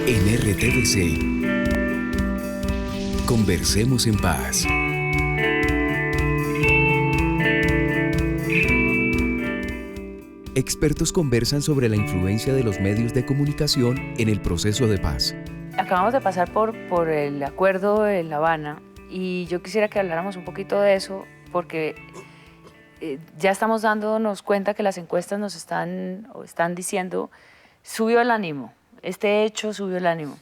En RTVC, conversemos en paz. Expertos conversan sobre la influencia de los medios de comunicación en el proceso de paz. Acabamos de pasar por el acuerdo de La Habana y yo quisiera que habláramos un poquito de eso porque ya estamos dándonos cuenta que las encuestas nos están diciendo subió el ánimo, este hecho subió el ánimo.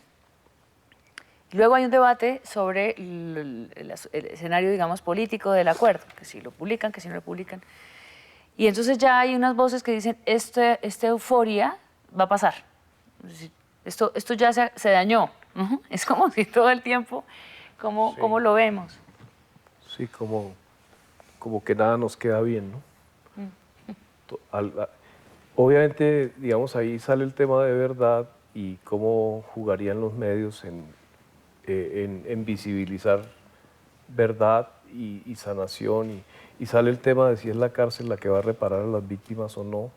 Luego hay un debate sobre el escenario, digamos, político del acuerdo, que si lo publican, que si no lo publican. Y entonces ya hay unas voces que dicen, esta euforia va a pasar. Esto ya se dañó. Es como si todo el tiempo, ¿cómo lo vemos? Sí, como que nada nos queda bien, ¿no? Obviamente, digamos, ahí sale el tema de verdad y cómo jugarían los medios en visibilizar verdad y sanación, y sale el tema de si es la cárcel la que va a reparar a las víctimas o no.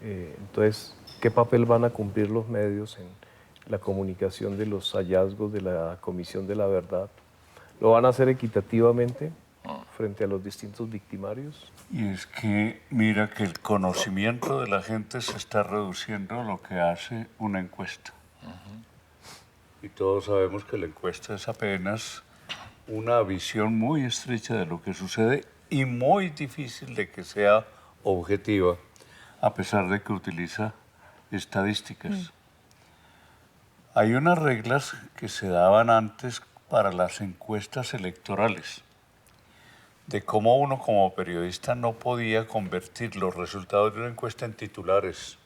Entonces, ¿qué papel van a cumplir los medios en la comunicación de los hallazgos de la Comisión de la Verdad? ¿Lo van a hacer equitativamente frente a los distintos victimarios? Y es que mira que el conocimiento de la gente se está reduciendo a lo que hace una encuesta. Y todos sabemos que la encuesta es apenas una visión muy estrecha de lo que sucede y muy difícil de que sea objetiva, a pesar de que utiliza estadísticas. Hay unas reglas que se daban antes para las encuestas electorales, de cómo uno como periodista no podía convertir los resultados de una encuesta en titulares,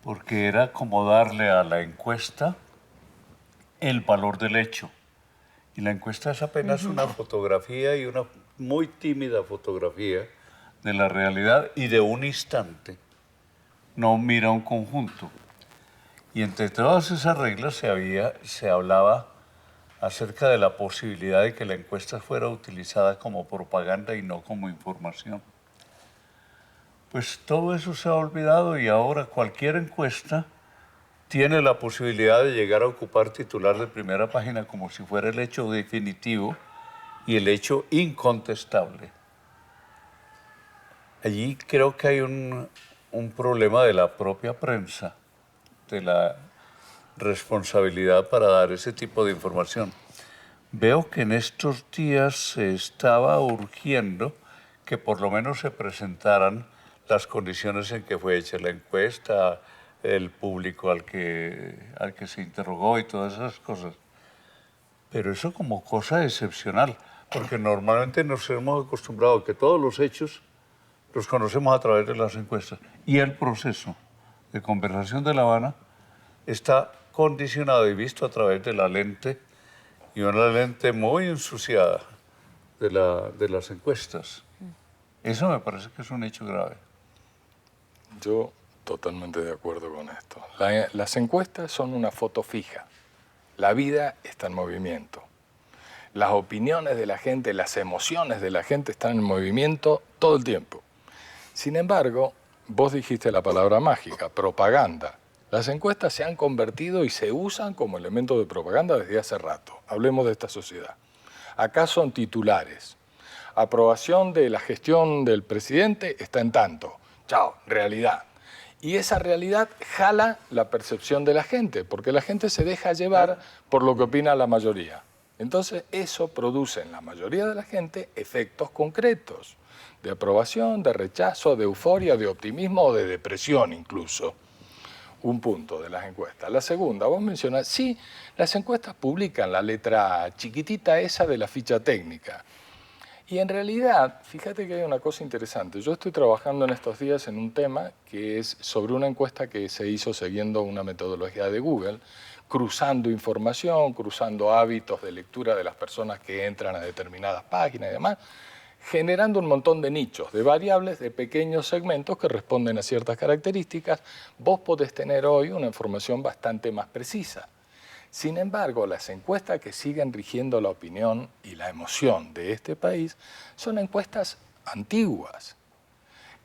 porque era como darle a la encuesta el valor del hecho. Y la encuesta es apenas una fotografía, y una muy tímida fotografía de la realidad y de un instante. No mira un conjunto. Y entre todas esas reglas se hablaba acerca de la posibilidad de que la encuesta fuera utilizada como propaganda y no como información. Pues todo eso se ha olvidado y ahora cualquier encuesta tiene la posibilidad de llegar a ocupar titular de primera página como si fuera el hecho definitivo y el hecho incontestable. Allí creo que hay un problema de la propia prensa, de la responsabilidad para dar ese tipo de información. Veo que en estos días se estaba urgiendo que por lo menos se presentaran las condiciones en que fue hecha la encuesta, el público al que se interrogó y todas esas cosas. Pero eso como cosa excepcional, porque normalmente nos hemos acostumbrado a que todos los hechos los conocemos a través de las encuestas. Y el proceso de conversación de La Habana está condicionado y visto a través de la lente, y una lente muy ensuciada de las encuestas. Eso me parece que es un hecho grave. Yo totalmente de acuerdo con esto. Las encuestas son una foto fija. La vida está en movimiento. Las opiniones de la gente, las emociones de la gente están en movimiento todo el tiempo. Sin embargo, vos dijiste la palabra mágica, propaganda. Las encuestas se han convertido y se usan como elemento de propaganda desde hace rato. Hablemos de esta sociedad. Acá son titulares. Aprobación de la gestión del presidente está en tanto. Chao, realidad. Y esa realidad jala la percepción de la gente, porque la gente se deja llevar por lo que opina la mayoría. Entonces eso produce en la mayoría de la gente efectos concretos, de aprobación, de rechazo, de euforia, de optimismo o de depresión incluso. Un punto de las encuestas. La segunda, vos mencionás, sí, las encuestas publican la letra chiquitita esa de la ficha técnica. Y en realidad, fíjate que hay una cosa interesante. Yo estoy trabajando en estos días en un tema que es sobre una encuesta que se hizo siguiendo una metodología de Google, cruzando información, cruzando hábitos de lectura de las personas que entran a determinadas páginas y demás, generando un montón de nichos, de variables, de pequeños segmentos que responden a ciertas características. Vos podés tener hoy una información bastante más precisa. Sin embargo, las encuestas que siguen rigiendo la opinión y la emoción de este país son encuestas antiguas,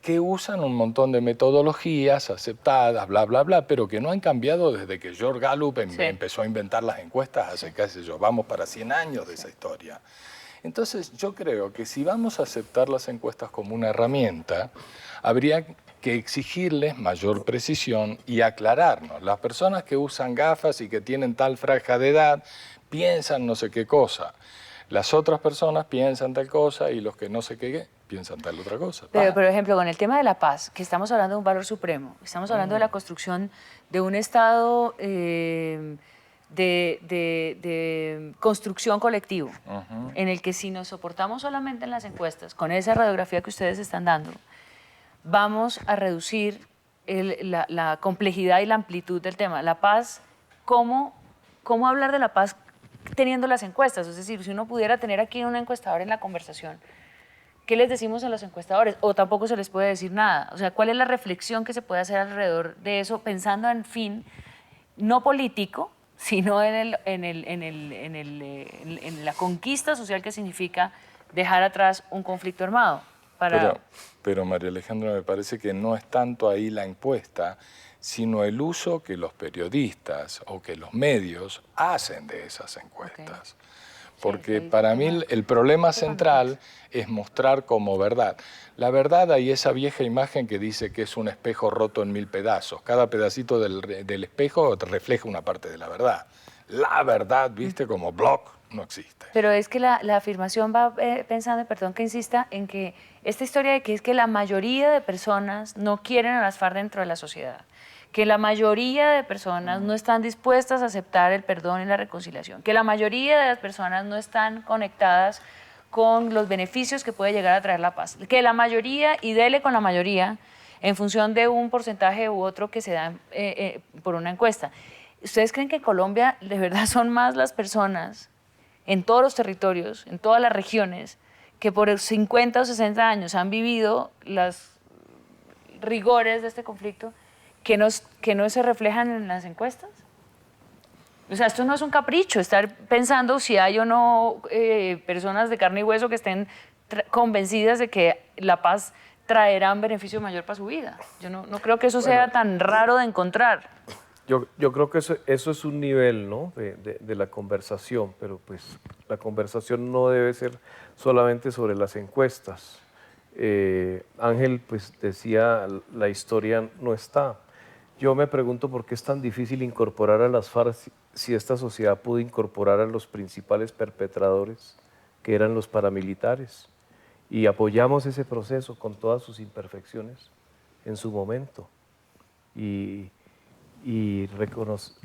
que usan un montón de metodologías aceptadas, bla, bla, bla, pero que no han cambiado desde que George Gallup empezó a inventar las encuestas hace, qué sé yo, vamos para 100 años de esa historia. Entonces, yo creo que si vamos a aceptar las encuestas como una herramienta, habría que exigirles mayor precisión y aclararnos. Las personas que usan gafas y que tienen tal franja de edad piensan no sé qué cosa. Las otras personas piensan tal cosa y los que no sé qué piensan tal otra cosa. Pero, por ejemplo, con el tema de la paz, que estamos hablando de un valor supremo, estamos hablando de la construcción de un Estado de construcción colectivo, en el que si nos soportamos solamente en las encuestas, con esa radiografía que ustedes están dando, vamos a reducir la complejidad y la amplitud del tema. La paz, ¿cómo hablar de la paz teniendo las encuestas? Es decir, si uno pudiera tener aquí un encuestador en la conversación, ¿qué les decimos a los encuestadores? O tampoco se les puede decir nada. O sea, ¿cuál es la reflexión que se puede hacer alrededor de eso, pensando en fin, no político, sino en la conquista social que significa dejar atrás un conflicto armado? Pero María Alejandra, me parece que no es tanto ahí la encuesta, sino el uso que los periodistas o que los medios hacen de esas encuestas. Porque para mí el problema central es mostrar como verdad. La verdad, hay esa vieja imagen que dice que es un espejo roto en 1000 pedazos. Cada pedacito del espejo refleja una parte de la verdad. La verdad, viste, como block, no existe. Pero es que la afirmación va pensando, perdón que insista, en que esta historia de que es que la mayoría de personas no quieren a las FARC dentro de la sociedad, que la mayoría de personas no están dispuestas a aceptar el perdón y la reconciliación, que la mayoría de las personas no están conectadas con los beneficios que puede llegar a traer la paz, que la mayoría, y dele con la mayoría, en función de un porcentaje u otro que se da por una encuesta. ¿Ustedes creen que en Colombia de verdad son más las personas en todos los territorios, en todas las regiones, que por 50 o 60 años han vivido los rigores de este conflicto, que no se reflejan en las encuestas? O sea, esto no es un capricho, estar pensando si hay o no personas de carne y hueso que estén convencidas de que la paz traerá un beneficio mayor para su vida. Yo no creo que eso sea tan raro de encontrar. Yo creo que eso es un nivel, ¿no?, de la conversación, pero pues la conversación no debe ser solamente sobre las encuestas. Ángel pues decía, la historia no está. Yo me pregunto por qué es tan difícil incorporar a las FARC si esta sociedad pudo incorporar a los principales perpetradores, que eran los paramilitares, y apoyamos ese proceso con todas sus imperfecciones en su momento. Y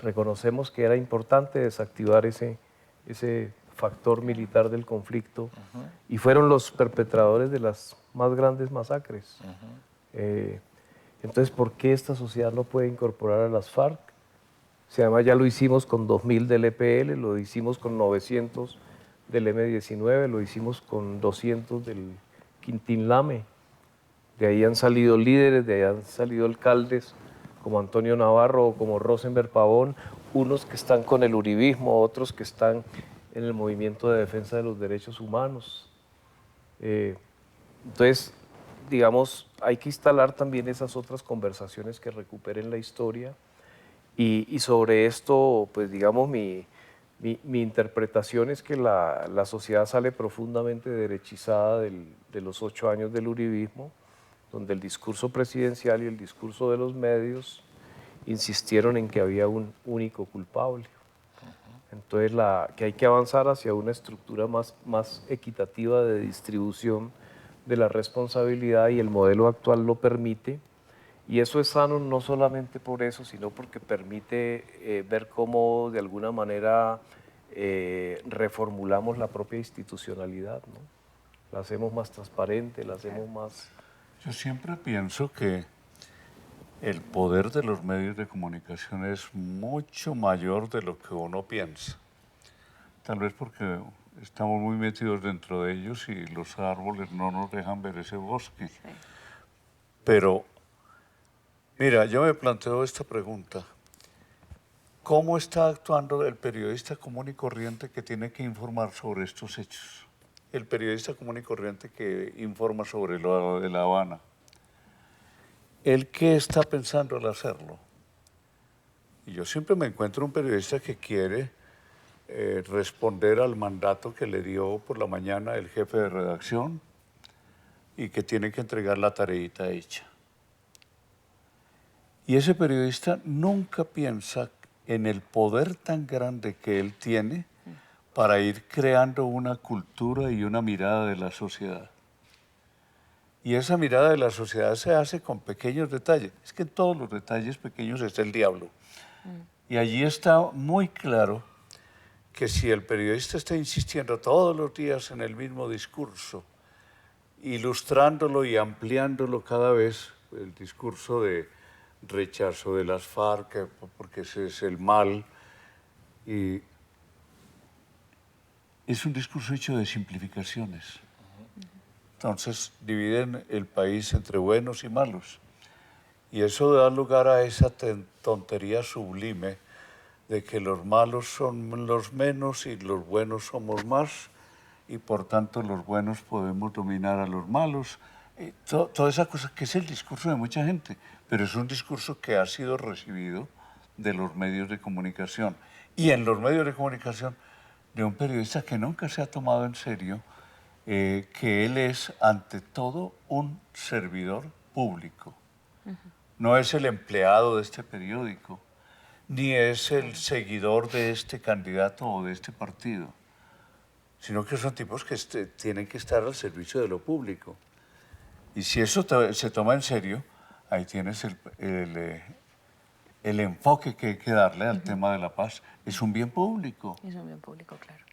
reconocemos que era importante desactivar ese factor militar del conflicto, y fueron los perpetradores de las más grandes masacres. Entonces, ¿por qué esta sociedad no puede incorporar a las FARC? Si además ya lo hicimos con 2000 del EPL, lo hicimos con 900 del M-19, lo hicimos con 200 del Quintín Lame. De ahí han salido líderes, de ahí han salido alcaldes como Antonio Navarro o como Rosenberg Pavón, unos que están con el uribismo, otros que están en el movimiento de defensa de los derechos humanos. Entonces, digamos, hay que instalar también esas otras conversaciones que recuperen la historia, y sobre esto, pues digamos, mi interpretación es que la sociedad sale profundamente derechizada de los 8 años del uribismo, donde el discurso presidencial y el discurso de los medios insistieron en que había un único culpable. Entonces, que hay que avanzar hacia una estructura más equitativa de distribución de la responsabilidad, y el modelo actual lo permite, y eso es sano no solamente por eso, sino porque permite ver cómo de alguna manera reformulamos la propia institucionalidad, ¿no? La hacemos más transparente, la hacemos más... Yo siempre pienso que el poder de los medios de comunicación es mucho mayor de lo que uno piensa. Tal vez porque estamos muy metidos dentro de ellos y los árboles no nos dejan ver ese bosque. Sí. Pero, mira, yo me planteo esta pregunta. ¿Cómo está actuando el periodista común y corriente que tiene que informar sobre estos hechos? El periodista común y corriente que informa sobre lo de La Habana. ¿él qué está pensando al hacerlo? Y yo siempre me encuentro un periodista que quiere responder al mandato que le dio por la mañana el jefe de redacción y que tiene que entregar la tareita hecha. Y ese periodista nunca piensa en el poder tan grande que él tiene para ir creando una cultura y una mirada de la sociedad. Y esa mirada de la sociedad se hace con pequeños detalles. Es que en todos los detalles pequeños está el diablo. Y allí está muy claro que si el periodista está insistiendo todos los días en el mismo discurso, ilustrándolo y ampliándolo cada vez, el discurso de rechazo de las FARC, porque ese es el mal, y es un discurso hecho de simplificaciones. Entonces dividen el país entre buenos y malos. Y eso da lugar a esa tontería sublime de que los malos son los menos y los buenos somos más, y por tanto los buenos podemos dominar a los malos. Toda esa cosa que es el discurso de mucha gente, pero es un discurso que ha sido recibido de los medios de comunicación. Y en los medios de comunicación de un periodista que nunca se ha tomado en serio que él es ante todo un servidor público. No es el empleado de este periódico, ni es el seguidor de este candidato o de este partido, sino que son tipos que tienen que estar al servicio de lo público. Y si eso se toma en serio, ahí tienes el enfoque que hay que darle al tema de la paz. Es un bien público. Es un bien público, claro.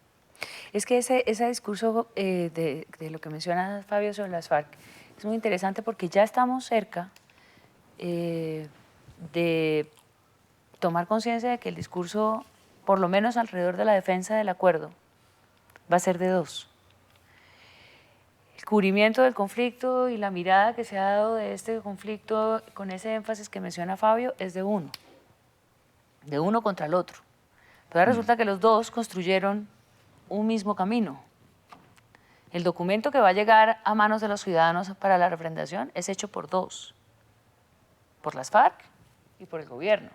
Es que ese discurso de lo que menciona Fabio sobre las FARC es muy interesante porque ya estamos cerca de tomar conciencia de que el discurso, por lo menos alrededor de la defensa del acuerdo, va a ser de dos. El cubrimiento del conflicto y la mirada que se ha dado de este conflicto con ese énfasis que menciona Fabio es de uno contra el otro. Pero ahora resulta que los dos construyeron un mismo camino. El documento que va a llegar a manos de los ciudadanos para la refrendación es hecho por dos, por las FARC y por el gobierno.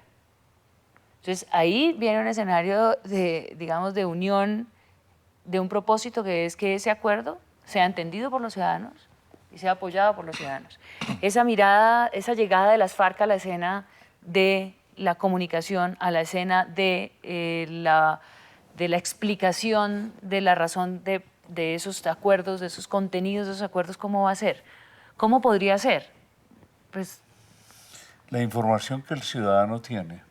Entonces ahí viene un escenario de, digamos, de unión, de un propósito que es que ese acuerdo sea entendido por los ciudadanos y sea apoyado por los ciudadanos. Esa mirada, esa llegada de las FARC a la escena de la comunicación, a la escena de la explicación de la razón de esos acuerdos, de esos contenidos de esos acuerdos, ¿cómo va a ser? ¿Cómo podría ser? Pues la información que el ciudadano tiene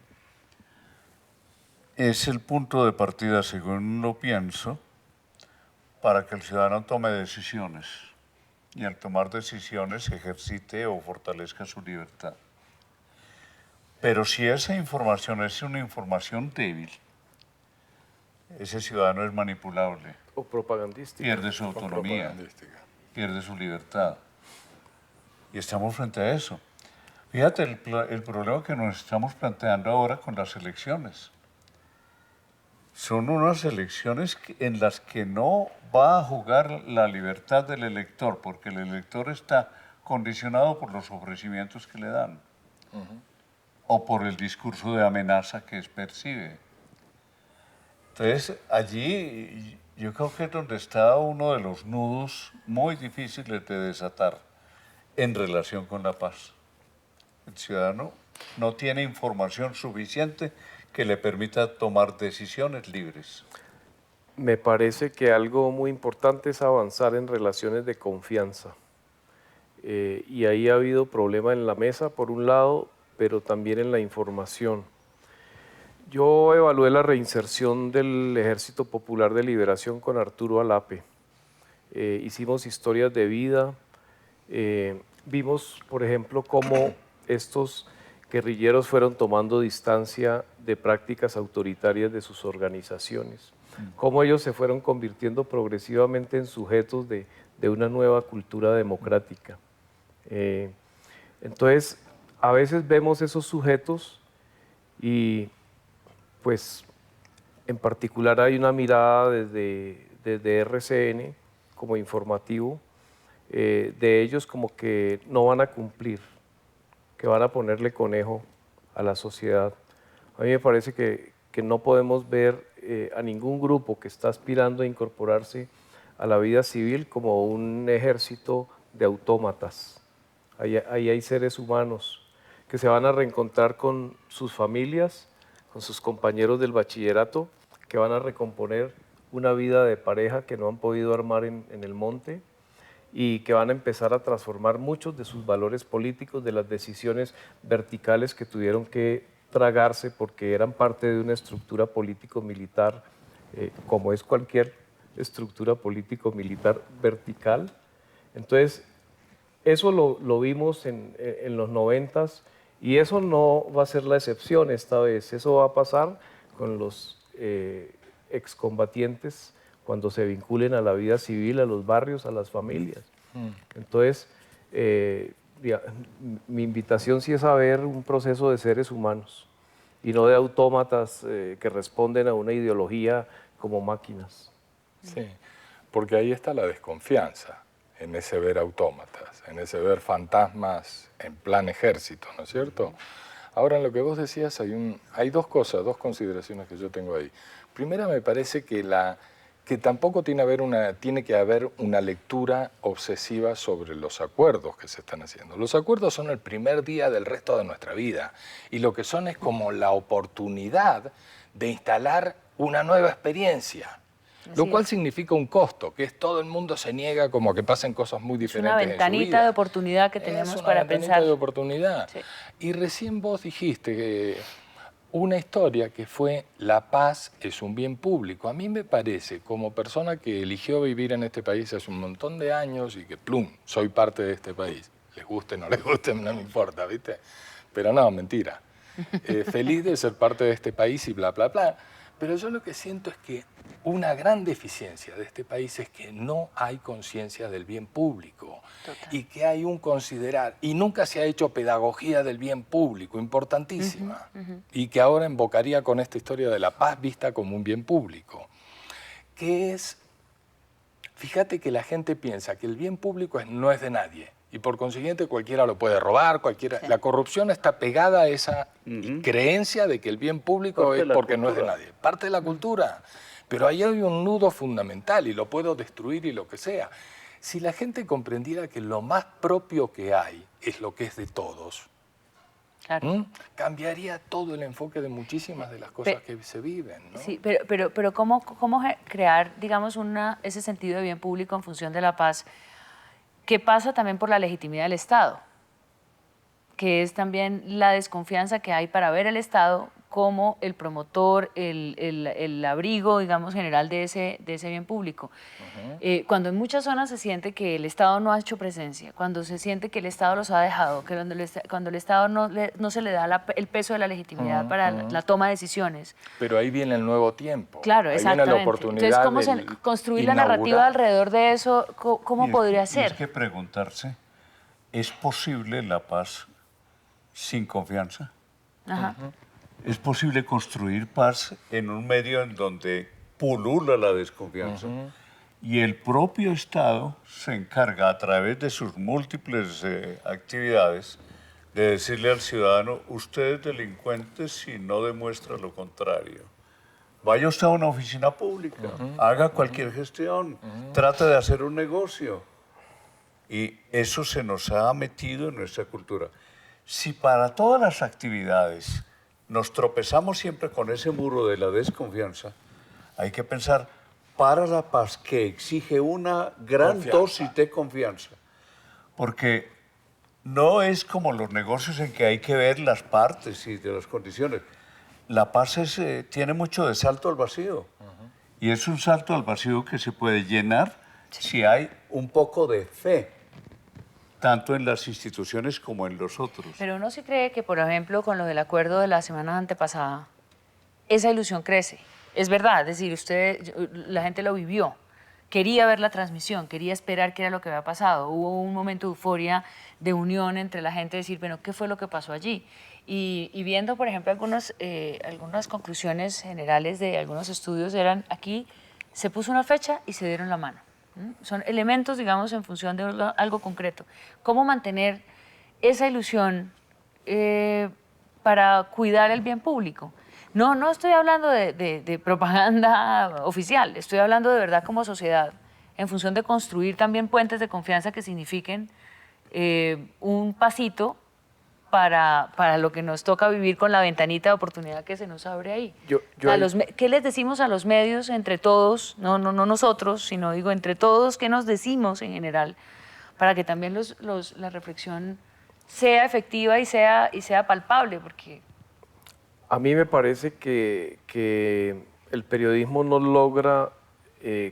es el punto de partida, según lo pienso, para que el ciudadano tome decisiones y al tomar decisiones ejercite o fortalezca su libertad. Pero si esa información es una información débil, ese ciudadano es manipulable. O propagandística. Pierde su autonomía, pierde su libertad. Y estamos frente a eso. Fíjate el problema que nos estamos planteando ahora con las elecciones. Son unas elecciones en las que no va a jugar la libertad del elector, porque el elector está condicionado por los ofrecimientos que le dan o por el discurso de amenaza que percibe. Entonces, allí yo creo que es donde está uno de los nudos muy difíciles de desatar en relación con la paz. El ciudadano no tiene información suficiente que le permita tomar decisiones libres. Me parece que algo muy importante es avanzar en relaciones de confianza. Y ahí ha habido problema en la mesa, por un lado, pero también en la información. Yo evalué la reinserción del Ejército Popular de Liberación con Arturo Alape. Hicimos historias de vida. Vimos, por ejemplo, cómo estos guerrilleros fueron tomando distancia de prácticas autoritarias de sus organizaciones, cómo ellos se fueron convirtiendo progresivamente en sujetos de una nueva cultura democrática. Entonces, a veces vemos esos sujetos y, pues, en particular hay una mirada desde RCN como informativo de ellos como que no van a cumplir que van a ponerle conejo a la sociedad. A mí me parece que no podemos ver a ningún grupo que está aspirando a incorporarse a la vida civil como un ejército de autómatas. Ahí hay seres humanos que se van a reencontrar con sus familias, con sus compañeros del bachillerato, que van a recomponer una vida de pareja que no han podido armar en el monte y que van a empezar a transformar muchos de sus valores políticos, de las decisiones verticales que tuvieron que tragarse porque eran parte de una estructura político-militar, como es cualquier estructura político-militar vertical. Entonces, eso lo vimos en los 90s y eso no va a ser la excepción esta vez. Eso va a pasar con los excombatientes cuando se vinculen a la vida civil, a los barrios, a las familias. Entonces, mi invitación sí es a ver un proceso de seres humanos y no de autómatas que responden a una ideología como máquinas. Sí, porque ahí está la desconfianza, en ese ver autómatas, en ese ver fantasmas en plan ejército, ¿no es cierto? Ahora, en lo que vos decías hay dos cosas, dos consideraciones que yo tengo ahí. Primera, me parece que tampoco tiene que haber una lectura obsesiva sobre los acuerdos que se están haciendo. Los acuerdos son el primer día del resto de nuestra vida y lo que son es como la oportunidad de instalar una nueva experiencia. Lo cual significa un costo, que es todo el mundo se niega como que pasen cosas muy diferentes en su vida. Es una ventanita de oportunidad que tenemos para pensar. Es una ventanita de oportunidad. Sí. Y recién vos dijiste que una historia que fue la paz es un bien público. A mí me parece, como persona que eligió vivir en este país hace un montón de años y que, plum, soy parte de este país. Les guste, no les guste, no me importa, ¿viste? Pero no, mentira. Feliz de ser parte de este país y bla, bla, bla. Pero yo lo que siento es que una gran deficiencia de este país es que no hay conciencia del bien público. Total. Y que hay un considerar, y nunca se ha hecho pedagogía del bien público, importantísima, y que ahora invocaría con esta historia de la paz vista como un bien público, que es, fíjate que la gente piensa que el bien público no es de nadie, y por consiguiente cualquiera lo puede robar, cualquiera. Sí. La corrupción está pegada a esa creencia de que el bien público es porque no es de nadie. Parte de la cultura. Pero ahí hay un nudo fundamental y lo puedo destruir y lo que sea. Si la gente comprendiera que lo más propio que hay es lo que es de todos, claro, cambiaría todo el enfoque de muchísimas de las cosas que se viven, ¿no? Sí, pero ¿cómo crear, digamos, ese sentido de bien público en función de la paz? Que pasa también por la legitimidad del Estado, que es también la desconfianza que hay para ver el Estado como el promotor, el abrigo, digamos, general de ese bien público. Cuando en muchas zonas se siente que el Estado no ha hecho presencia, cuando se siente que el Estado los ha dejado, que cuando el Estado no se le da el peso de la legitimidad para la toma de decisiones. Pero ahí viene el nuevo tiempo. Claro, ahí exactamente. Viene la oportunidad. Entonces, ¿cómo construir la narrativa alrededor de eso? ¿Cómo podría ser? Es que preguntarse, ¿es posible la paz sin confianza? Ajá. ¿Es posible construir paz en un medio en donde pulula la desconfianza? Y el propio Estado se encarga a través de sus múltiples actividades de decirle al ciudadano, usted es delincuente si no demuestra lo contrario. Vaya usted a una oficina pública, haga cualquier gestión, trate de hacer un negocio. Y eso se nos ha metido en nuestra cultura. Si para todas las actividades nos tropezamos siempre con ese muro de la desconfianza, hay que pensar para la paz que exige una gran dosis de confianza. Porque no es como los negocios en que hay que ver las partes y de las condiciones. La paz tiene mucho de salto al vacío. Y es un salto al vacío que se puede llenar si hay un poco de fe, tanto en las instituciones como en los otros. Pero uno sí cree que, por ejemplo, con lo del acuerdo de la semana antepasada, esa ilusión crece. Es verdad, es decir, la gente lo vivió, quería ver la transmisión, quería esperar qué era lo que había pasado. Hubo un momento de euforia, de unión entre la gente, decir, bueno, ¿qué fue lo que pasó allí? Y viendo, por ejemplo, algunas conclusiones generales de algunos estudios, aquí se puso una fecha y se dieron la mano. Son elementos, digamos, en función de algo concreto. ¿Cómo mantener esa ilusión para cuidar el bien público. No estoy hablando de propaganda oficial, estoy hablando de verdad como sociedad, en función de construir también puentes de confianza que signifiquen un pasito para lo que nos toca vivir con la ventanita de oportunidad que se nos abre ahí. ¿Qué les decimos a los medios entre todos? No nosotros, sino digo entre todos, ¿qué nos decimos en general? Para que también la reflexión sea efectiva y sea palpable, porque... A mí me parece que el periodismo no logra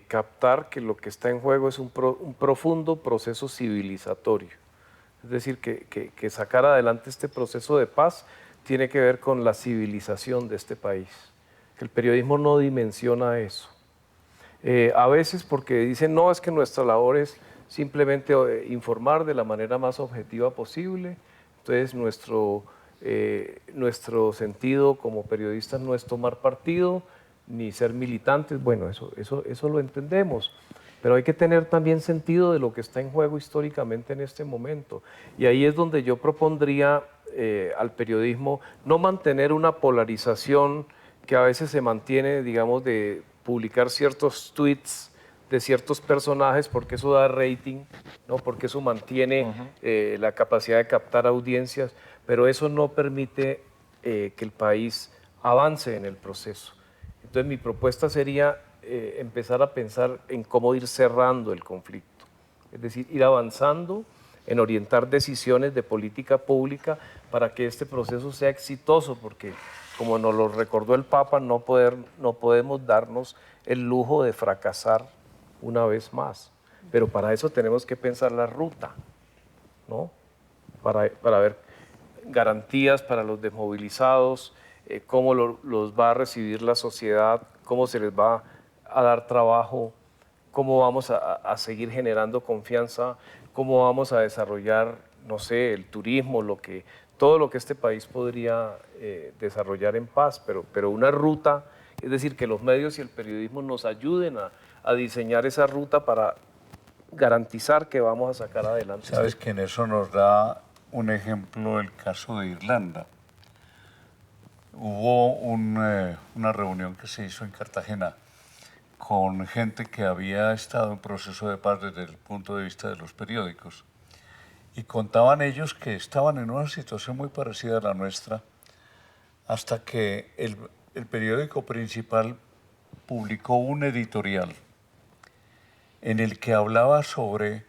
captar que lo que está en juego es un profundo proceso civilizatorio. Es decir, que sacar adelante este proceso de paz tiene que ver con la civilización de este país. Que el periodismo no dimensiona eso. A veces porque dicen, no, es que nuestra labor es simplemente informar de la manera más objetiva posible. Entonces nuestro sentido como periodistas no es tomar partido ni ser militantes. Bueno, eso lo entendemos. Pero hay que tener también sentido de lo que está en juego históricamente en este momento. Y ahí es donde yo propondría al periodismo no mantener una polarización que a veces se mantiene, digamos, de publicar ciertos tweets de ciertos personajes porque eso da rating, ¿no? Porque eso mantiene la capacidad de captar audiencias, pero eso no permite que el país avance en el proceso. Entonces mi propuesta sería empezar a pensar en cómo ir cerrando el conflicto, es decir, ir avanzando en orientar decisiones de política pública para que este proceso sea exitoso, porque como nos lo recordó el Papa, no podemos darnos el lujo de fracasar una vez más, pero para eso tenemos que pensar la ruta, ¿no? Para ver garantías para los desmovilizados, cómo los va a recibir la sociedad, cómo se les va a dar trabajo, cómo vamos a seguir generando confianza, cómo vamos a desarrollar, no sé, el turismo, todo lo que este país podría desarrollar en paz, pero una ruta, es decir, que los medios y el periodismo nos ayuden a diseñar esa ruta para garantizar que vamos a sacar adelante. Sabes que en eso nos da un ejemplo el caso de Irlanda. Hubo una reunión que se hizo en Cartagena con gente que había estado en proceso de paz desde el punto de vista de los periódicos. Y contaban ellos que estaban en una situación muy parecida a la nuestra hasta que el periódico principal publicó un editorial en el que hablaba sobre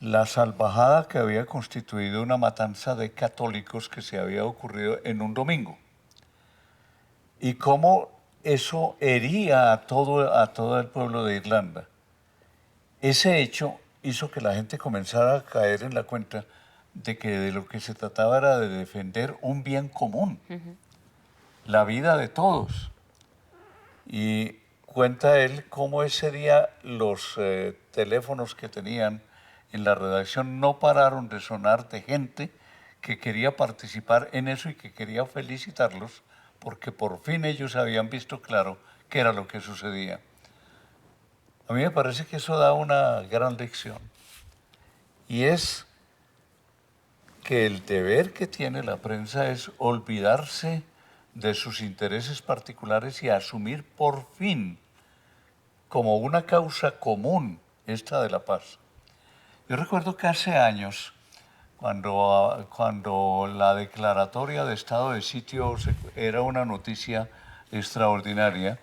la salvajada que había constituido una matanza de católicos que se había ocurrido en un domingo y cómo eso hería a todo el pueblo de Irlanda. Ese hecho hizo que la gente comenzara a caer en la cuenta de que de lo que se trataba era de defender un bien común, la vida de todos. Y cuenta él cómo ese día los teléfonos que tenían en la redacción no pararon de sonar de gente que quería participar en eso y que quería felicitarlos porque por fin ellos habían visto claro qué era lo que sucedía. A mí me parece que eso da una gran lección y es que el deber que tiene la prensa es olvidarse de sus intereses particulares y asumir por fin como una causa común esta de la paz. Yo recuerdo que hace años, cuando la declaratoria de estado de sitio era una noticia extraordinaria,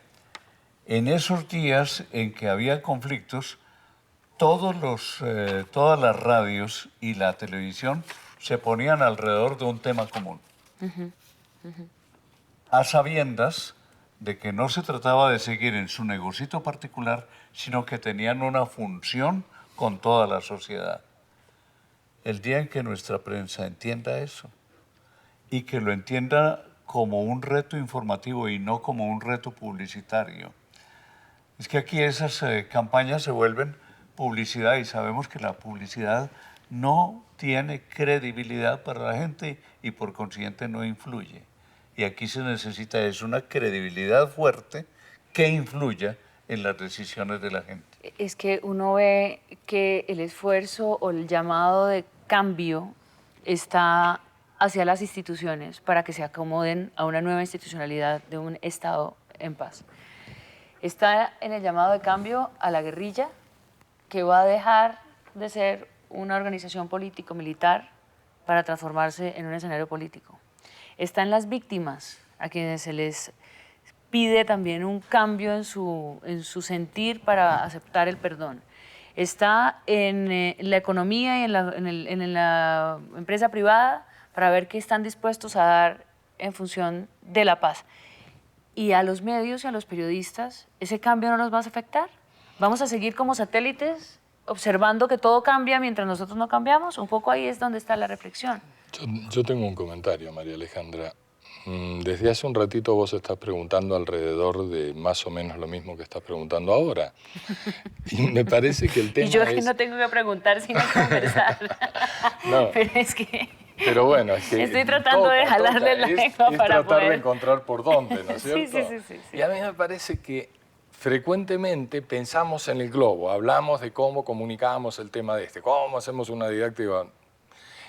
en esos días en que había conflictos, todas las radios y la televisión se ponían alrededor de un tema común. A sabiendas de que no se trataba de seguir en su negocito particular, sino que tenían una función con toda la sociedad. El día en que nuestra prensa entienda eso y que lo entienda como un reto informativo y no como un reto publicitario, es que aquí esas campañas se vuelven publicidad y sabemos que la publicidad no tiene credibilidad para la gente y por consiguiente no influye. Y aquí se necesita es una credibilidad fuerte que influya en las decisiones de la gente. Es que uno ve que el esfuerzo o el llamado de cambio está hacia las instituciones para que se acomoden a una nueva institucionalidad de un Estado en paz. Está en el llamado de cambio a la guerrilla, que va a dejar de ser una organización político-militar para transformarse en un escenario político. Está en las víctimas, a quienes se les pide también un cambio en su sentir para aceptar el perdón. Está en la economía y en la empresa privada para ver qué están dispuestos a dar en función de la paz. Y a los medios y a los periodistas, ¿ese cambio no nos va a afectar? ¿Vamos a seguir como satélites observando que todo cambia mientras nosotros no cambiamos? Un poco ahí es donde está la reflexión. Yo tengo un comentario, María Alejandra. Desde hace un ratito vos estás preguntando alrededor de más o menos lo mismo que estás preguntando ahora. Y me parece que el tema y yo es... que no tengo que preguntar sino conversar. No. Pero es que... Pero bueno, es que estoy tratando de jalarle la lengua es para tratar poder... de encontrar por dónde, ¿no es cierto? Sí. Y a mí me parece que frecuentemente pensamos en el globo, hablamos de cómo comunicamos el tema de cómo hacemos una didáctica.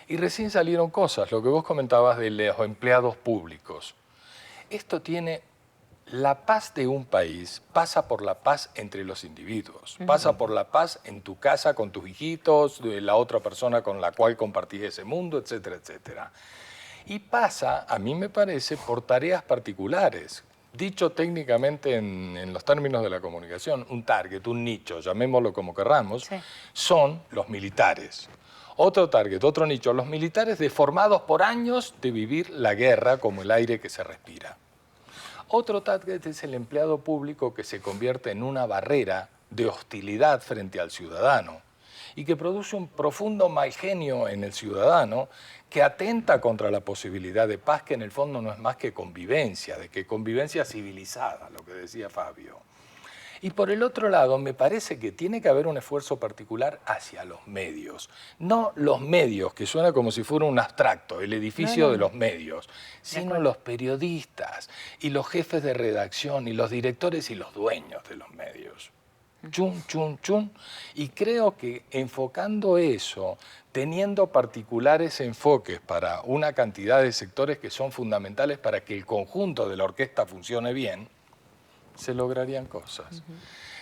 Y recién salieron cosas, lo que vos comentabas de los empleados públicos. Esto tiene... La paz de un país pasa por la paz entre los individuos, pasa por la paz en tu casa con tus hijitos, de la otra persona con la cual compartís ese mundo, etcétera, etcétera. Y pasa, a mí me parece, por tareas particulares. Dicho técnicamente en los términos de la comunicación, un target, un nicho, llamémoslo como querramos, Sí. son los militares. Otro target, otro nicho, los militares deformados por años de vivir la guerra como el aire que se respira. Otro target es el empleado público que se convierte en una barrera de hostilidad frente al ciudadano y que produce un profundo mal genio en el ciudadano que atenta contra la posibilidad de paz, que en el fondo no es más que convivencia, de que convivencia civilizada, lo que decía Fabio. Y por el otro lado, me parece que tiene que haber un esfuerzo particular hacia los medios. No los medios, que suena como si fuera un abstracto, el edificio de los medios, sino los periodistas y los jefes de redacción y los directores y los dueños de los medios. Chun, chun, chun. Y creo que enfocando eso, teniendo particulares enfoques para una cantidad de sectores que son fundamentales para que el conjunto de la orquesta funcione bien, se lograrían cosas.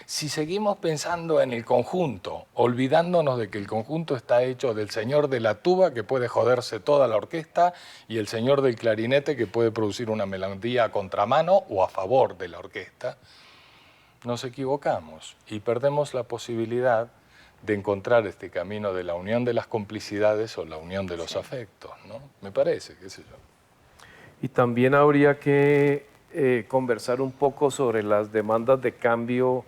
Si seguimos pensando en el conjunto, olvidándonos de que el conjunto está hecho del señor de la tuba que puede joderse toda la orquesta y el señor del clarinete que puede producir una melodía a contramano o a favor de la orquesta, nos equivocamos y perdemos la posibilidad de encontrar este camino de la unión de las complicidades o la unión de los afectos, ¿no? Me parece, qué sé yo. Y también habría que conversar un poco sobre las demandas de cambio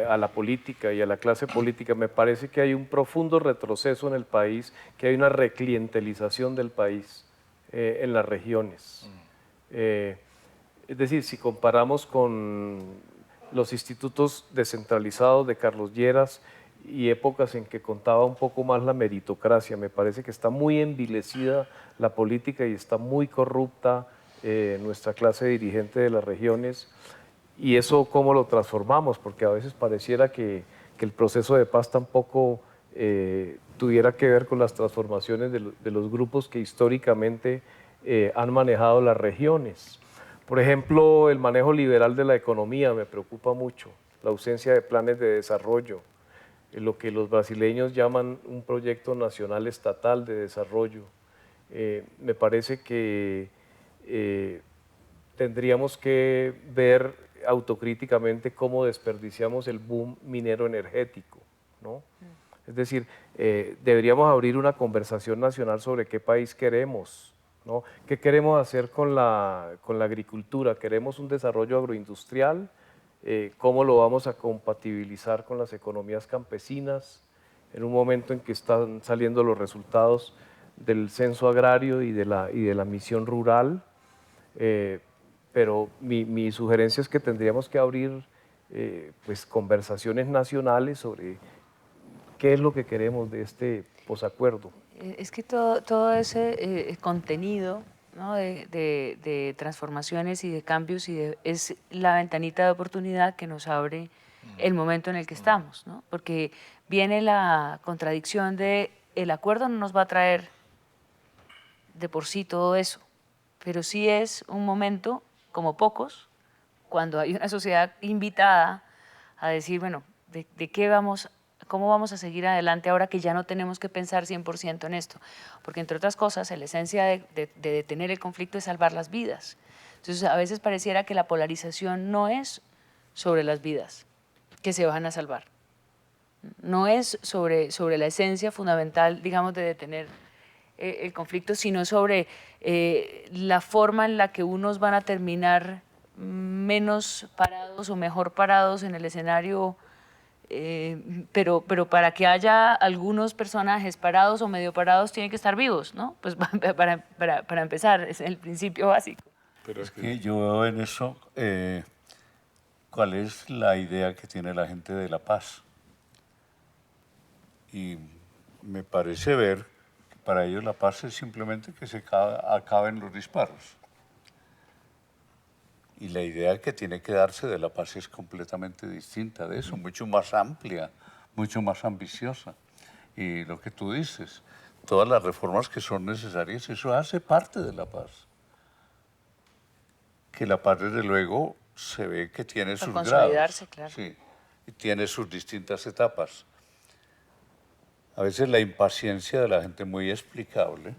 a la política y a la clase política. Me parece que hay un profundo retroceso en el país, que hay una reclientelización del país en las regiones. Es decir, si comparamos con los institutos descentralizados de Carlos Lleras y épocas en que contaba un poco más la meritocracia, me parece que está muy envilecida la política y está muy corrupta nuestra clase dirigente de las regiones. Y eso, ¿cómo lo transformamos? Porque a veces pareciera que el proceso de paz tampoco tuviera que ver con las transformaciones de los grupos que históricamente han manejado las regiones. Por ejemplo, el manejo liberal de la economía me preocupa mucho, la ausencia de planes de desarrollo, lo que los brasileños llaman un proyecto nacional estatal de desarrollo. Me parece que tendríamos que ver autocríticamente cómo desperdiciamos el boom minero energético, ¿no? Es decir, deberíamos abrir una conversación nacional sobre qué país queremos, ¿no? ¿Qué queremos hacer con la agricultura? ¿Queremos un desarrollo agroindustrial? ¿Cómo lo vamos a compatibilizar con las economías campesinas? En un momento en que están saliendo los resultados del censo agrario y de la misión rural, pero mi sugerencia es que tendríamos que abrir pues, conversaciones nacionales sobre qué es lo que queremos de este posacuerdo. Es que todo ese contenido, ¿no? de transformaciones y de cambios es la ventanita de oportunidad que nos abre el momento en el que estamos, ¿no? Porque viene la contradicción de el acuerdo no nos va a traer de por sí todo eso, pero sí es un momento, como pocos, cuando hay una sociedad invitada a decir, bueno, ¿de qué vamos, cómo vamos a seguir adelante ahora que ya no tenemos que pensar 100% en esto? Porque entre otras cosas, la esencia de detener el conflicto es salvar las vidas. Entonces, a veces pareciera que la polarización no es sobre las vidas que se van a salvar. No es sobre la esencia fundamental, digamos, de detener el conflicto, sino sobre la forma en la que unos van a terminar menos parados o mejor parados en el escenario, pero para que haya algunos personajes parados o medio parados tienen que estar vivos, ¿no? Pues para empezar, es el principio básico. Pero Es que yo veo en eso cuál es la idea que tiene la gente de la paz. Y me parece ver que para ellos la paz es simplemente que se acaben los disparos. Y la idea que tiene que darse de la paz es completamente distinta de eso, mucho más amplia, mucho más ambiciosa. Y lo que tú dices, todas las reformas que son necesarias, eso hace parte de la paz. Que la paz, desde luego, se ve que tiene sus grados. Consolidarse, claro. Sí, y tiene sus distintas etapas. A veces la impaciencia de la gente, muy explicable,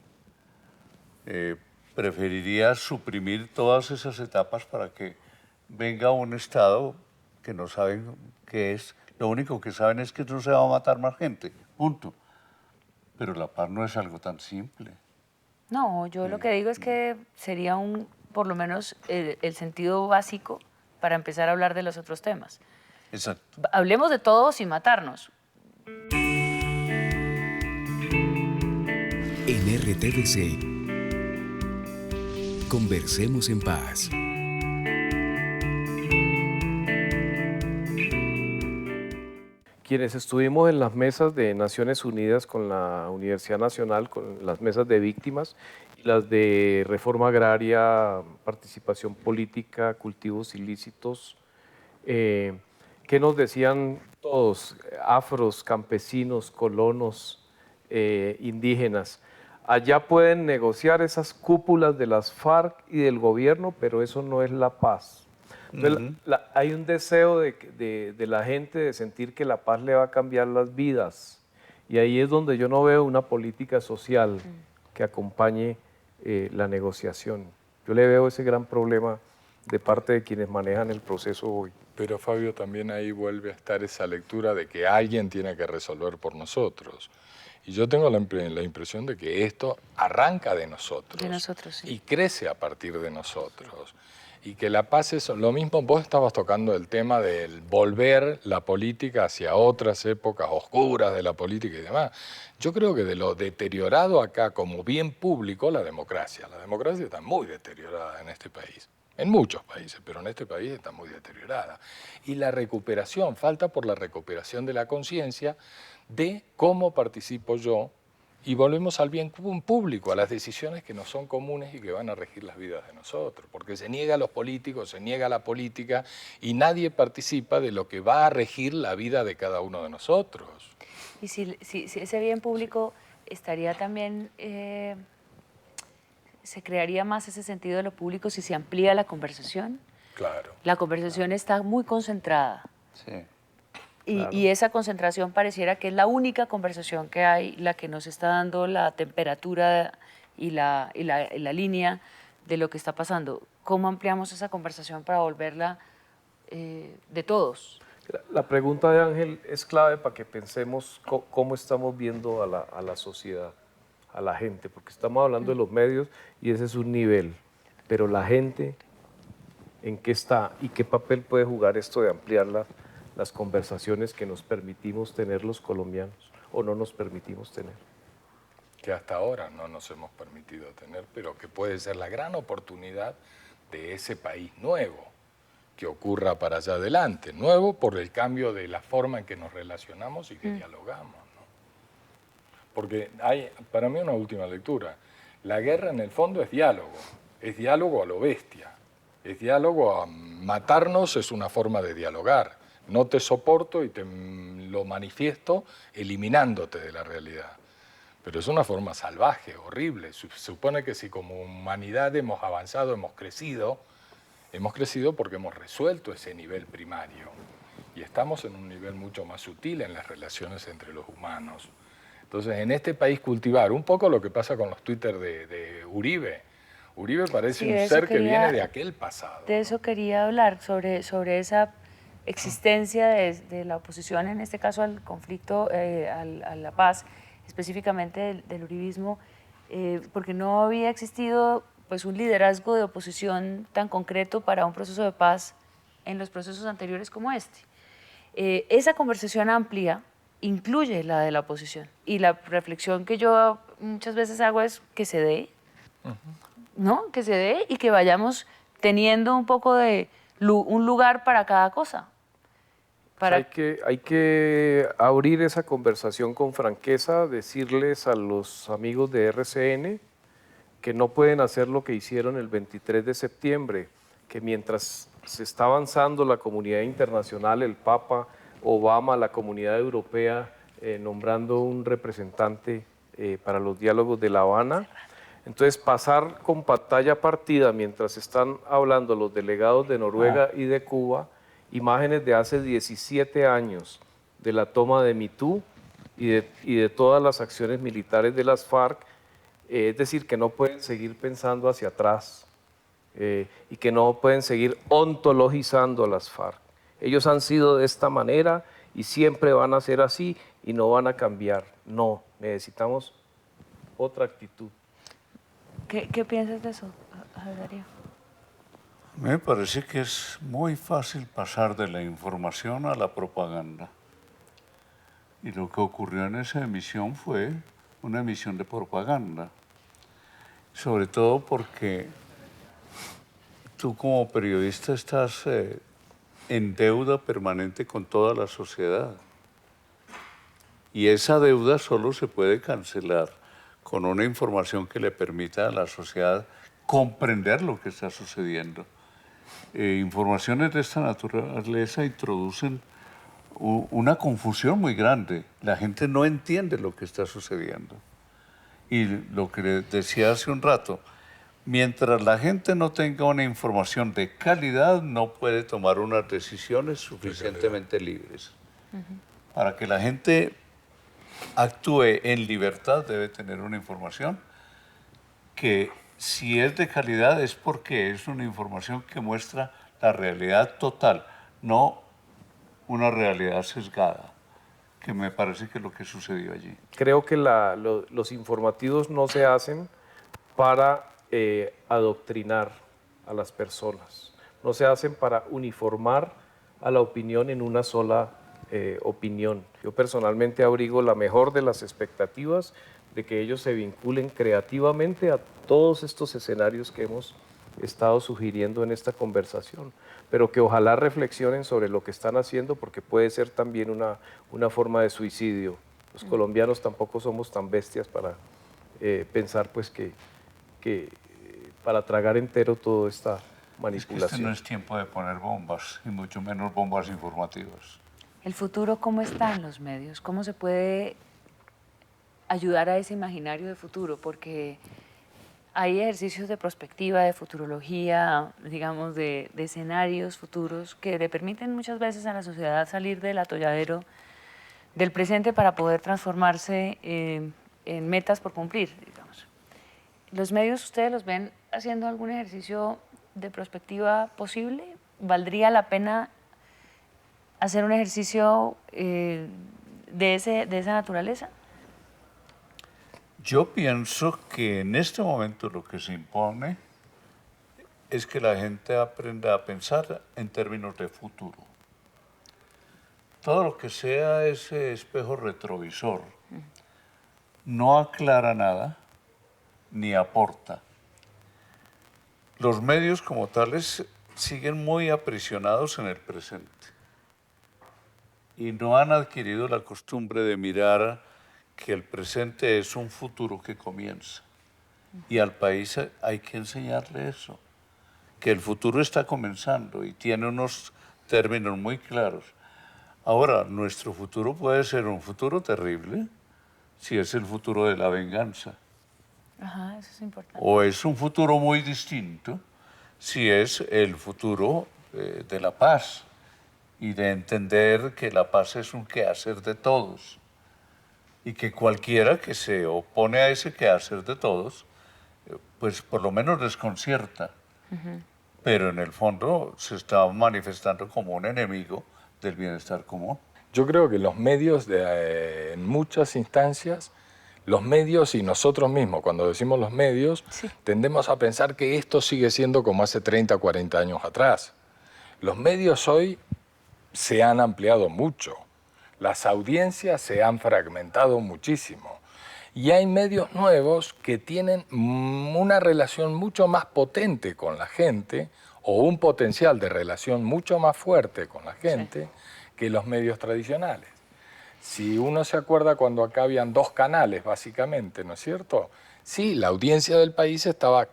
preferiría suprimir todas esas etapas para que venga un Estado que no saben qué es. Lo único que saben es que no se va a matar más gente, punto. Pero la paz no es algo tan simple. No, yo lo que digo es que sería por lo menos el sentido básico para empezar a hablar de los otros temas. Exacto. Hablemos de todo sin matarnos. En RTBC, conversemos en paz. Quienes estuvimos en las mesas de Naciones Unidas con la Universidad Nacional, con las mesas de víctimas y las de reforma agraria, participación política, cultivos ilícitos, ¿qué nos decían todos? Afros, campesinos, colonos, indígenas. Allá pueden negociar esas cúpulas de las FARC y del gobierno, pero eso no es la paz. Entonces, hay un deseo de la gente de sentir que la paz le va a cambiar las vidas. Y ahí es donde yo no veo una política social que acompañe la negociación. Yo le veo ese gran problema de parte de quienes manejan el proceso hoy. Pero Fabio, también ahí vuelve a estar esa lectura de que alguien tiene que resolver por nosotros. Y yo tengo la impresión de que esto arranca de nosotros. De nosotros, sí. Y crece a partir de nosotros. Y que la paz es lo mismo. Vos estabas tocando el tema del volver la política hacia otras épocas oscuras de la política y demás. Yo creo que de lo deteriorado acá como bien público, la democracia. La democracia está muy deteriorada en este país. En muchos países, pero en este país está muy deteriorada. Y la recuperación, falta por la recuperación de la conciencia de cómo participo yo, y volvemos al bien público, a las decisiones que nos son comunes y que van a regir las vidas de nosotros, porque se niega a los políticos, se niega a la política y nadie participa de lo que va a regir la vida de cada uno de nosotros. Y si ese bien público estaría también, se crearía más ese sentido de lo público si se amplía la conversación. Claro. La conversación está muy concentrada. Sí. Y esa concentración pareciera que es la única conversación que hay, la que nos está dando la temperatura y la línea de lo que está pasando. ¿Cómo ampliamos esa conversación para volverla de todos? La pregunta de Ángel es clave para que pensemos cómo estamos viendo a la sociedad, a la gente, porque estamos hablando de los medios y ese es un nivel, pero la gente, ¿en qué está y qué papel puede jugar esto de ampliar las conversaciones que nos permitimos tener los colombianos o no nos permitimos tener? Que hasta ahora no nos hemos permitido tener, pero que puede ser la gran oportunidad de ese país nuevo que ocurra para allá adelante. Nuevo por el cambio de la forma en que nos relacionamos y que dialogamos, ¿no? Porque hay, para mí, una última lectura. La guerra, en el fondo, es diálogo a lo bestia. Es diálogo a matarnos, es una forma de dialogar. No te soporto y te lo manifiesto eliminándote de la realidad. Pero es una forma salvaje, horrible. Se supone que si como humanidad hemos avanzado, hemos crecido porque hemos resuelto ese nivel primario. Y estamos en un nivel mucho más sutil en las relaciones entre los humanos. Entonces, en este país cultivar un poco lo que pasa con los Twitter de Uribe. Uribe parece Sí, un ser que viene de aquel pasado. De eso quería hablar, sobre esa existencia de la oposición, en este caso al conflicto, a la paz, específicamente del uribismo, porque no había existido pues, un liderazgo de oposición tan concreto para un proceso de paz en los procesos anteriores como este. Esa conversación amplia incluye la de la oposición, y la reflexión que yo muchas veces hago es que se dé, ¿no? Que se dé y que vayamos teniendo un poco de un lugar para cada cosa. Hay que abrir esa conversación con franqueza, decirles a los amigos de RCN que no pueden hacer lo que hicieron el 23 de septiembre, que mientras se está avanzando la comunidad internacional, el Papa, Obama, la comunidad europea, nombrando un representante para los diálogos de La Habana. Entonces, pasar con pantalla partida mientras están hablando los delegados de Noruega y de Cuba, imágenes de hace 17 años de la toma de Mitú y de todas las acciones militares de las FARC, es decir, que no pueden seguir pensando hacia atrás y que no pueden seguir ontologizando a las FARC. Ellos han sido de esta manera y siempre van a ser así y no van a cambiar. No, necesitamos otra actitud. ¿Qué piensas de eso, Darío? Me parece que es muy fácil pasar de la información a la propaganda. Y lo que ocurrió en esa emisión fue una emisión de propaganda. Sobre todo porque tú como periodista estás en deuda permanente con toda la sociedad. Y esa deuda solo se puede cancelar con una información que le permita a la sociedad comprender lo que está sucediendo. Informaciones de esta naturaleza introducen una confusión muy grande. La gente no entiende lo que está sucediendo. Y lo que le decía hace un rato, mientras la gente no tenga una información de calidad, no puede tomar unas decisiones suficientemente libres. Para que la gente actúe en libertad, debe tener una información que, si es de calidad, es porque es una información que muestra la realidad total, no una realidad sesgada, que me parece que es lo que sucedió allí. Creo que los informativos no se hacen para adoctrinar a las personas, no se hacen para uniformar a la opinión en una sola opinión. Yo personalmente abrigo la mejor de las expectativas de que ellos se vinculen creativamente a todos estos escenarios que hemos estado sugiriendo en esta conversación, pero que ojalá reflexionen sobre lo que están haciendo, porque puede ser también una forma de suicidio. Los colombianos tampoco somos tan bestias para pensar pues que para tragar entero toda esta manipulación. Es que este no es tiempo de poner bombas, y mucho menos bombas informativas. ¿El futuro cómo está en los medios? ¿Cómo se puede ayudar a ese imaginario de futuro? Porque hay ejercicios de prospectiva, de futurología, digamos, de escenarios futuros que le permiten muchas veces a la sociedad salir del atolladero del presente para poder transformarse en metas por cumplir, digamos. ¿Los medios ustedes los ven haciendo algún ejercicio de prospectiva posible? ¿Valdría la pena hacer un ejercicio de esa naturaleza? Yo pienso que en este momento lo que se impone es que la gente aprenda a pensar en términos de futuro. Todo lo que sea ese espejo retrovisor no aclara nada ni aporta. Los medios como tales siguen muy aprisionados en el presente y no han adquirido la costumbre de mirar que el presente es un futuro que comienza. Y al país hay que enseñarle eso, que el futuro está comenzando y tiene unos términos muy claros. Ahora, nuestro futuro puede ser un futuro terrible si es el futuro de la venganza. Ajá, eso es importante. O es un futuro muy distinto si es el futuro de la paz y de entender que la paz es un quehacer de todos y que cualquiera que se opone a ese quehacer de todos, pues por lo menos desconcierta. Pero en el fondo se está manifestando como un enemigo del bienestar común. Yo creo que los medios, en muchas instancias, los medios y nosotros mismos, cuando decimos los medios, Sí. tendemos a pensar que esto sigue siendo como hace 30, 40 años atrás. Los medios hoy se han ampliado mucho, las audiencias se han fragmentado muchísimo y hay medios nuevos que tienen una relación mucho más potente con la gente o un potencial de relación mucho más fuerte con la gente que los medios tradicionales. Si uno se acuerda cuando acá habían 2 canales, básicamente, ¿no es cierto? Sí, la audiencia del país estaba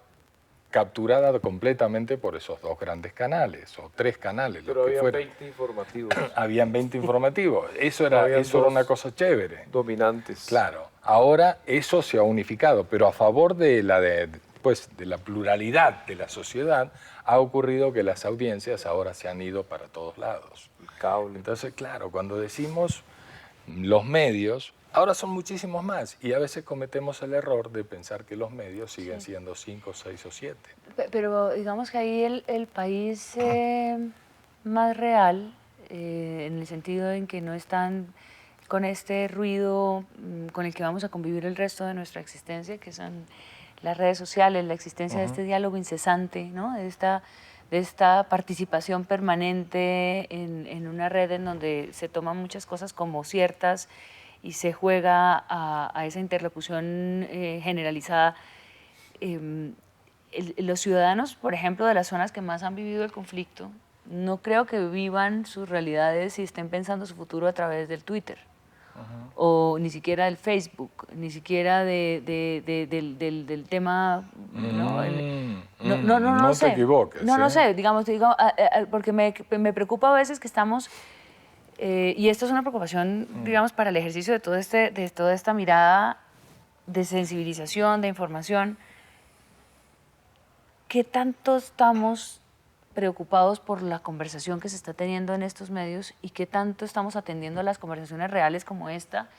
capturada completamente por esos 2 grandes canales, o 3 canales, Pero los que había fueran. 20 informativos Habían 20 informativos. Eso era Habían una dos cosa chévere. dominantes. Claro. Ahora eso se ha unificado, pero a favor de la pluralidad de la sociedad ha ocurrido que las audiencias ahora se han ido para todos lados. El cable. Entonces, claro, cuando decimos los medios, ahora son muchísimos más y a veces cometemos el error de pensar que los medios siguen siendo 5, 6 o 7. Pero digamos que ahí el país más real, en el sentido en que no están con este ruido con el que vamos a convivir el resto de nuestra existencia, que son las redes sociales, la existencia de este diálogo incesante, ¿no? de esta participación permanente en una red en donde se toman muchas cosas como ciertas y se juega a esa interlocución generalizada. Los ciudadanos, por ejemplo, de las zonas que más han vivido el conflicto, no creo que vivan sus realidades y estén pensando su futuro a través del Twitter, o ni siquiera del Facebook, ni siquiera del tema, ¿no? No sé. te equivoques. No sé, digamos, porque me preocupa a veces que estamos, y esto es una preocupación, digamos, para el ejercicio de toda esta mirada de sensibilización, de información. ¿Qué tanto estamos preocupados por la conversación que se está teniendo en estos medios y qué tanto estamos atendiendo a las conversaciones reales como esta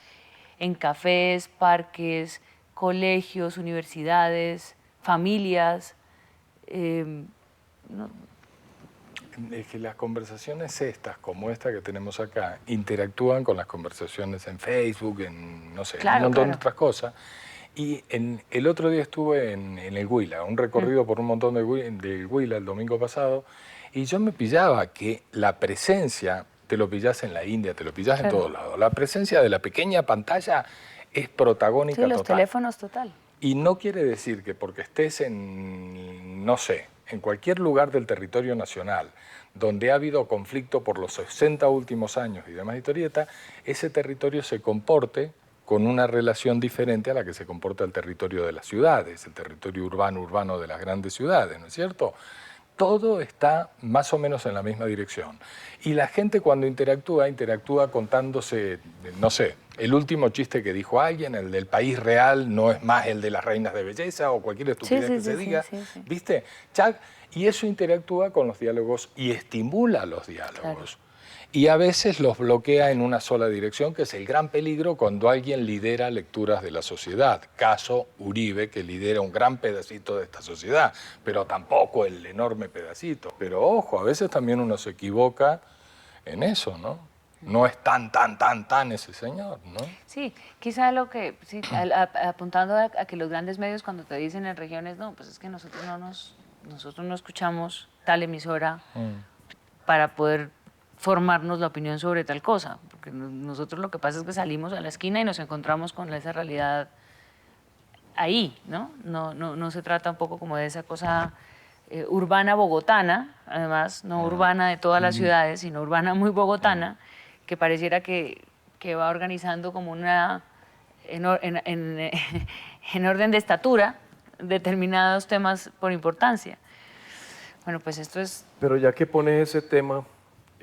en cafés, parques, colegios, universidades, familias? Es que las conversaciones estas, como esta que tenemos acá, interactúan con las conversaciones en Facebook, en no sé, Claro, un montón de claro. otras cosas. Y el otro día estuve en el Huila, un recorrido por un montón del Huila el domingo pasado, y yo me pillaba que la presencia, te lo pillas en la India, te lo pillas en todos lados, la presencia de la pequeña pantalla es protagónica Sí, los total. teléfonos total. Y no quiere decir que porque estés en, no sé, en cualquier lugar del territorio nacional donde ha habido conflicto por los 60 últimos años y demás historieta, ese territorio se comporte con una relación diferente a la que se comporta el territorio de las ciudades, el territorio urbano de las grandes ciudades, ¿no es cierto? Todo está más o menos en la misma dirección. Y la gente cuando interactúa contándose, no sé, el último chiste que dijo alguien, el del país real, no es más el de las reinas de belleza o cualquier estupidez que se diga. Sí. ¿Viste? Y eso interactúa con los diálogos y estimula los diálogos. Claro. Y a veces los bloquea en una sola dirección, que es el gran peligro cuando alguien lidera lecturas de la sociedad. Caso Uribe, que lidera un gran pedacito de esta sociedad, pero tampoco el enorme pedacito. Pero ojo, a veces también uno se equivoca en eso, ¿no? No es tan ese señor, ¿no? Sí, quizá lo que, sí, apuntando a que los grandes medios cuando te dicen en regiones, no, pues es que nosotros no escuchamos tal emisora para poder formarnos la opinión sobre tal cosa, porque nosotros lo que pasa es que salimos a la esquina y nos encontramos con esa realidad ahí, ¿no? No se trata un poco como de esa cosa urbana bogotana, además, no urbana de todas las ciudades, sino urbana muy bogotana, que pareciera que va organizando como una, en orden de estatura, determinados temas por importancia. Bueno, pues esto es... Pero ya que pones ese tema,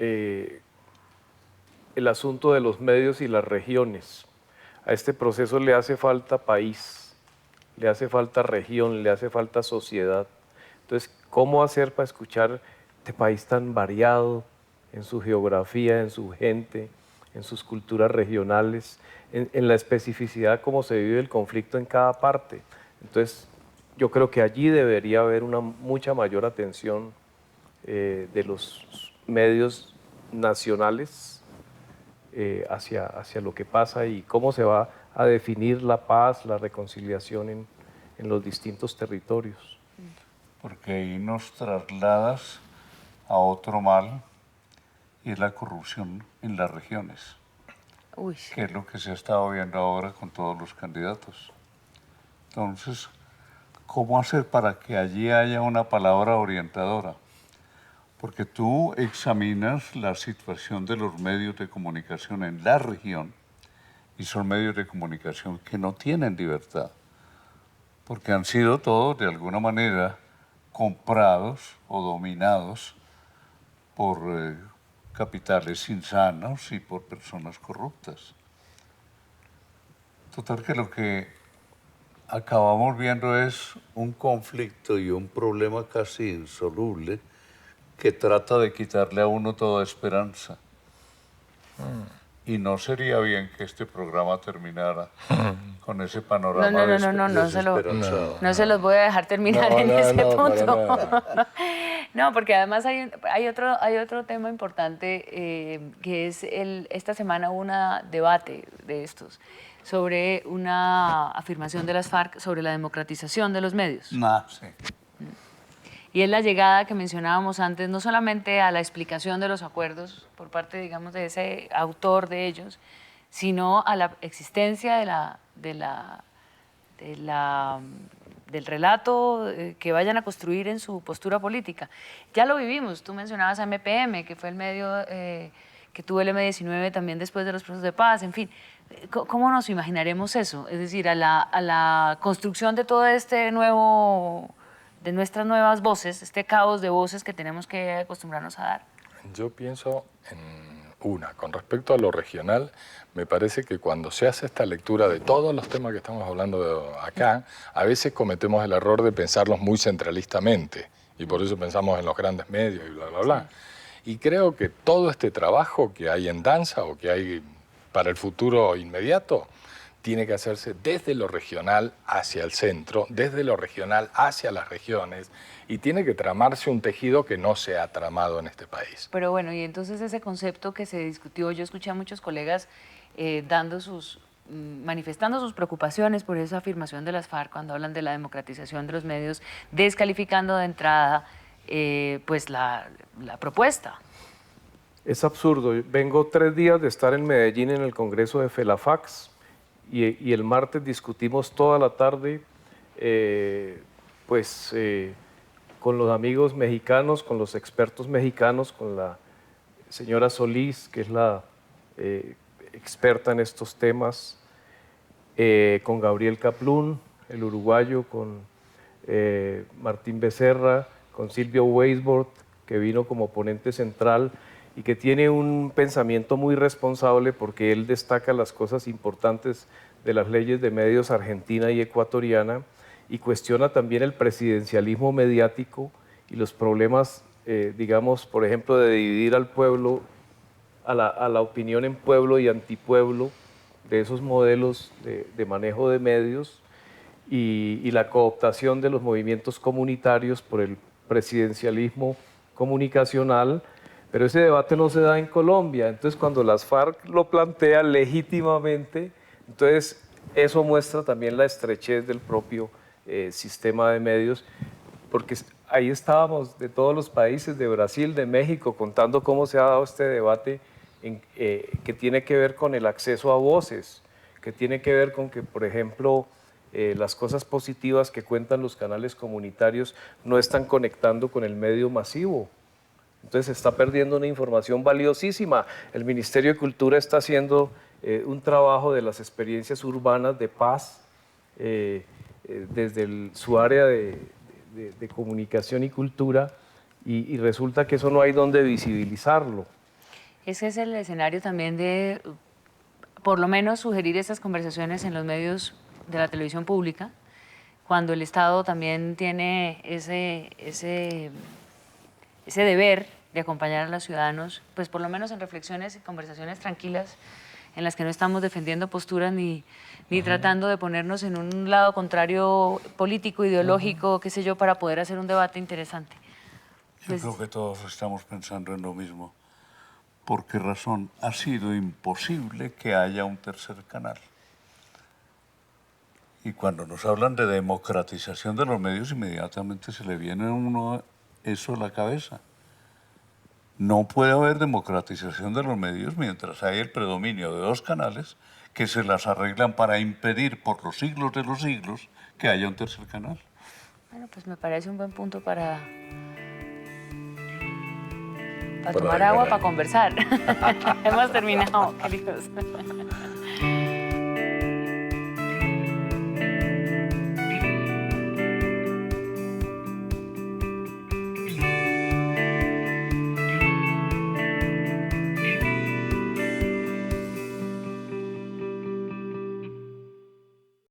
el asunto de los medios y las regiones. a este proceso le hace falta país, le hace falta región, le hace falta sociedad. Entonces, ¿cómo hacer para escuchar este país tan variado en su geografía, en su gente, en sus culturas regionales, en la especificidad cómo se vive el conflicto en cada parte? Entonces, yo creo que allí debería haber una mucha mayor atención de los medios nacionales hacia lo que pasa y cómo se va a definir la paz, la reconciliación en los distintos territorios. Porque ahí nos trasladas a otro mal y es la corrupción en las regiones, Uy, que es lo que se ha estado viendo ahora con todos los candidatos. Entonces, ¿cómo hacer para que allí haya una palabra orientadora? Porque tú examinas la situación de los medios de comunicación en la región y son medios de comunicación que no tienen libertad, porque han sido todos de alguna manera comprados o dominados por capitales insanos y por personas corruptas. Total que lo que acabamos viendo es un conflicto y un problema casi insoluble que trata de quitarle a uno toda esperanza. Y no sería bien que este programa terminara con ese panorama desesperanzado. no se los voy a dejar terminar en ese punto. No, porque además hay otro tema importante que es esta semana hubo un debate de estos sobre una afirmación de las FARC sobre la democratización de los medios. Sí. Y es la llegada que mencionábamos antes, no solamente a la explicación de los acuerdos por parte, digamos, de ese autor de ellos, sino a la existencia del relato que vayan a construir en su postura política. Ya lo vivimos, tú mencionabas a MPM, que fue el medio que tuvo el M-19 también después de los procesos de paz, en fin. ¿Cómo nos imaginaremos eso? Es decir, a la construcción de todo este nuevo, de nuestras nuevas voces, este caos de voces que tenemos que acostumbrarnos a dar. Yo pienso con respecto a lo regional, me parece que cuando se hace esta lectura de todos los temas que estamos hablando acá, a veces cometemos el error de pensarlos muy centralistamente y por eso pensamos en los grandes medios y bla, bla, bla. Y creo que todo este trabajo que hay en danza o que hay para el futuro inmediato tiene que hacerse desde lo regional hacia el centro, desde lo regional hacia las regiones, y tiene que tramarse un tejido que no se ha tramado en este país. Pero bueno, y entonces ese concepto que se discutió, yo escuché a muchos colegas manifestando sus preocupaciones por esa afirmación de las FARC cuando hablan de la democratización de los medios, descalificando de entrada pues la propuesta. Es absurdo. Vengo 3 días de estar en Medellín en el Congreso de FELAFAX y el martes discutimos toda la tarde con los amigos mexicanos, con los expertos mexicanos, con la señora Solís, que es la experta en estos temas, con Gabriel Kaplún, el uruguayo, con Martín Becerra, con Silvio Weisbord, que vino como ponente central y que tiene un pensamiento muy responsable porque él destaca las cosas importantes de las leyes de medios argentina y ecuatoriana y cuestiona también el presidencialismo mediático y los problemas, digamos, por ejemplo, de dividir al pueblo, a la opinión en pueblo y antipueblo, de esos modelos de manejo de medios y la cooptación de los movimientos comunitarios por el presidencialismo comunicacional. Pero ese debate no se da en Colombia, entonces cuando las FARC lo plantean legítimamente, entonces eso muestra también la estrechez del propio sistema de medios, porque ahí estábamos de todos los países, de Brasil, de México, contando cómo se ha dado este debate que tiene que ver con el acceso a voces, que tiene que ver con que, por ejemplo, las cosas positivas que cuentan los canales comunitarios no están conectando con el medio masivo. Entonces se está perdiendo una información valiosísima. El Ministerio de Cultura está haciendo un trabajo de las experiencias urbanas de paz desde su área de comunicación y cultura y resulta que eso no hay donde visibilizarlo. Ese es el escenario también de por lo menos sugerir esas conversaciones en los medios de la televisión pública, cuando el Estado también tiene ese deber de acompañar a los ciudadanos, pues por lo menos en reflexiones y conversaciones tranquilas, en las que no estamos defendiendo posturas ni tratando de ponernos en un lado contrario político, ideológico, qué sé yo, para poder hacer un debate interesante. Yo creo que todos estamos pensando en lo mismo. ¿Por qué razón? Ha sido imposible que haya un tercer canal. Y cuando nos hablan de democratización de los medios, inmediatamente se le viene a uno eso a la cabeza. No puede haber democratización de los medios mientras hay el predominio de dos canales que se las arreglan para impedir por los siglos de los siglos que haya un tercer canal. Bueno, pues me parece un buen punto para tomar agua, para conversar. Hemos terminado, queridos.